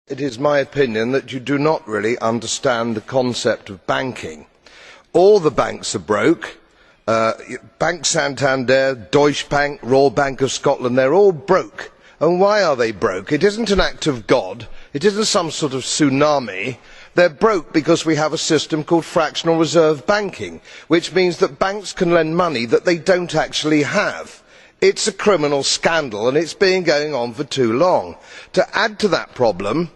It is my opinion that you do not really understand the concept of banking. All the banks are broke. Bank Santander, Deutsche Bank, Royal Bank of Scotland, they're all broke. And why are they broke? It isn't an act of God. It isn't some sort of tsunami. They're broke because we have a system called fractional reserve banking, which means that banks can lend money that they don't actually have. It's a criminal scandal and it's been going on for too long. To add to that problem,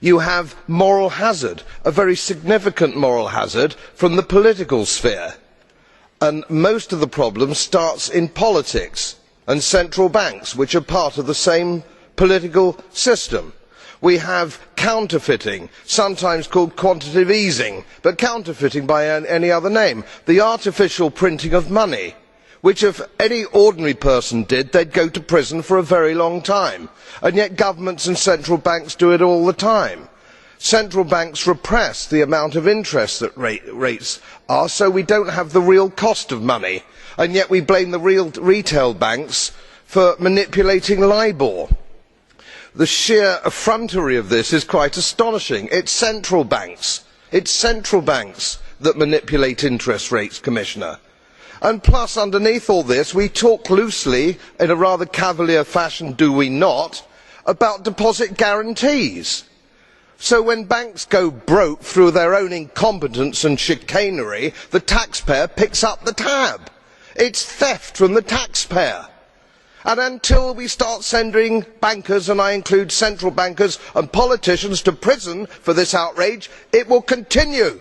you have moral hazard, a very significant moral hazard from the political sphere. And most of the problem starts in politics and central banks, which are part of the same political system. We have counterfeiting, sometimes called quantitative easing, but counterfeiting by any other name. The artificial printing of money, which if any ordinary person did, they'd go to prison for a very long time. And yet governments and central banks do it all the time. Central banks repress the amount of interest that rates are, so we don't have the real cost of money. And yet we blame the real retail banks for manipulating LIBOR. The sheer effrontery of this is quite astonishing. It's central banks that manipulate interest rates, Commissioner. And plus, underneath all this, we talk loosely, in a rather cavalier fashion, do we not, about deposit guarantees. So when banks go broke through their own incompetence and chicanery, the taxpayer picks up the tab. It's theft from the taxpayer. And until we start sending bankers, and I include central bankers and politicians, to prison for this outrage, it will continue.